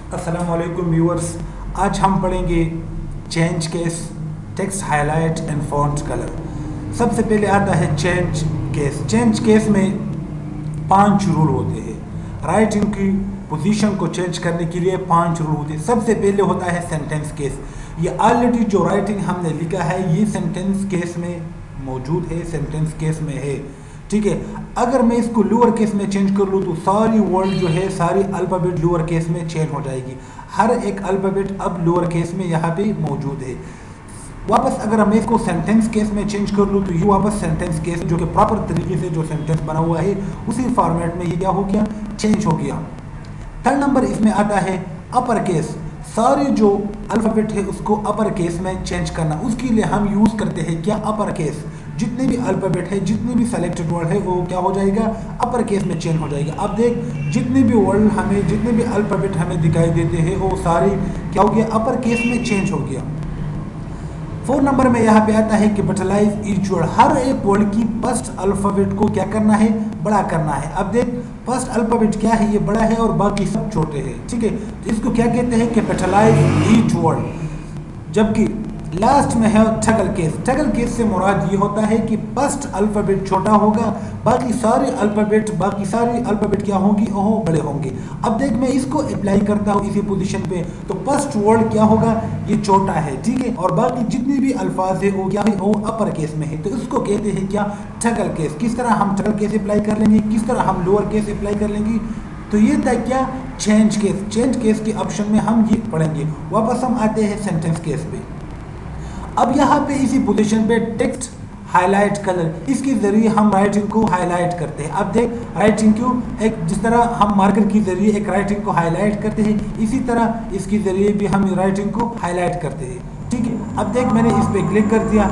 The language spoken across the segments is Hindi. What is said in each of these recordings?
अस्सलाम वालेकुम व्यूअर्स। आज हम पढ़ेंगे change case, text highlight and font colour. सबसे पहले आता है चेंज केस। चेंज केस में 5 रूल होते हैं। राइटिंग की पोजीशन को चेंज करने के लिए 5 रूल होते हैं। सबसे पहले होता है सेंटेंस केस। ये ऑलरेडी जो राइटिंग हमने लिखा है ये सेंटेंस केस में मौजूद है, सेंटेंस केस में है, ठीक है। अगर मैं इसको लोअर केस में चेंज कर लूँ तो सारी वर्ड जो है, सारी अल्फ़ाबेट लोअर केस में चेंज हो जाएगी। हर एक अल्फ़ाबेट अब लोअर केस में यहाँ पे मौजूद है। वापस अगर मैं इसको सेंटेंस केस में चेंज कर लूँ तो ये वापस सेंटेंस केस जो कि प्रॉपर तरीके से जो सेंटेंस बना हुआ है उसी फॉर्मेट में ये क्या हो गया, चेंज हो गया। थर्ड नंबर इसमें आता है अपर केस। सारे जो अल्फ़ाबेट है उसको अपर केस में चेंज करना, उसके लिए हम यूज़ करते हैं क्या, अपर केस। जितने भी अल्फ़ाबेट है, जितने भी सेलेक्टेड वर्ड है वो क्या हो जाएगा, अपर केस में चेंज हो जाएगा। अब देख, जितने भी वर्ड हमें, जितने भी अल्फ़ाबेट हमें दिखाई देते हैं वो सारे क्या हो गया, अपर केस में चेंज हो गया। 4 नंबर में यहाँ पे आता है कैपिटलाइज ईच वर्ड। हर एक वर्ड की फर्स्ट अल्फ़ाबेट को क्या करना है, बड़ा करना है। अब देख, फर्स्ट अल्फ़ाबेट क्या है, ये बड़ा है और बाकी सब छोटे हैं, ठीक है। तो इसको क्या कहते हैं, कैपिटलाइज ईच वर्ड। जबकि लास्ट में है टगल केस। टगल केस से मुराद ये होता है कि फर्स्ट अल्फ़ाबेट छोटा होगा, बाकी सारे अल्फ़ाबेट क्या होंगी, ओह बड़े होंगे। अब देख, मैं इसको अप्लाई करता हूँ इसी पोजीशन पे, तो फर्स्ट वर्ड क्या होगा, ये छोटा है, ठीक है, और बाकी जितने भी अल्फाज है वो क्या है, वो अपर केस में है। तो इसको कहते हैं क्या, टगल केस। किस तरह हम टगल केस अप्लाई कर लेंगे, किस तरह हम लोअर केस अप्लाई कर लेंगे, तो ये था क्या, चेंज केस। चेंज केस के ऑप्शन में हम ये पढ़ेंगे। वापस हम आते हैं सेंटेंस केस पे। अब यहाँ पे इसी पोजीशन पे टेक्स्ट हाईलाइट कलर, इसके जरिए हम राइटिंग को हाईलाइट करते हैं। अब देख, राइटिंग क्यों, एक जिस तरह हम मार्कर के जरिए एक राइटिंग को हाईलाइट करते हैं, इसी तरह इसके जरिए भी हम राइटिंग को हाईलाइट करते हैं, ठीक है। अब देख, मैंने इस पे क्लिक कर दिया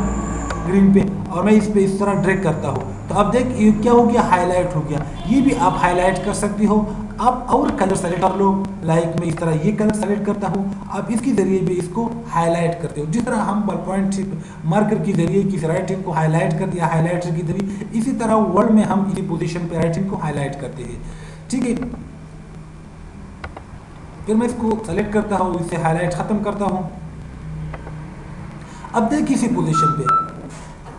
ग्रीन पे और मैं इस पे इस तरह ड्रैग करता हूँ, तो अब देख ये क्या हो गया, हाईलाइट हो गया। ये भी आप हाईलाइट कर सकती हो। आप और कलर सेलेक्ट कर लो, लाइक मैं इस तरह ये कलर सेलेक्ट करता हूँ, आप इसके जरिए भी इसको हाईलाइट करते हो। जिस तरह हम बॉल पॉइंट मार्कर के जरिए किसी राइटिंग को हाईलाइट कर दिया हाईलाइटर के जरिए, इसी तरह वर्ड में हम इसी पोजीशन पे राइटिंग को हाईलाइट करते हैं, ठीक है। फिर मैं इसको सेलेक्ट करता हूँ, इससे हाईलाइट खत्म करता हूँ। अब देख,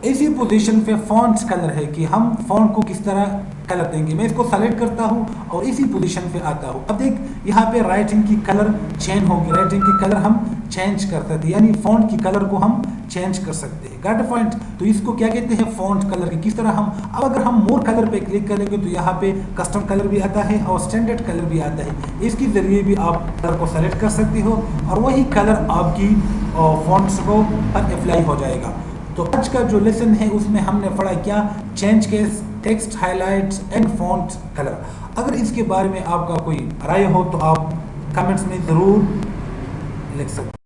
इसी पोजीशन पे फॉन्ट कलर है कि हम फॉन्ट को किस तरह कलर देंगे। मैं इसको सेलेक्ट करता हूँ और इसी पोजीशन पे आता हूँ। अब देख, यहाँ पे राइटिंग की कलर चेंज होगी, राइटिंग की कलर हम चेंज कर सकते हैं, यानी फॉन्ट की कलर को हम चेंज कर सकते हैं। Got point. तो इसको क्या कहते हैं, फॉन्ट कलर की। किस तरह हम, अब अगर हम मोर कलर पे क्लिक करेंगे तो यहाँ पे कस्टम कलर भी आता है और स्टैंडर्ड कलर भी आता है। इसके जरिए भी आप कलर को सेलेक्ट कर सकते हो और वही कलर आपकी फॉन्ट्स को अप्लाई हो जाएगा। तो आज का जो लेसन है उसमें हमने पढ़ा क्या, change case, text highlights and font colour. अगर इसके बारे में आपका कोई राय हो तो आप कमेंट्स में ज़रूर लिख सकते हैं।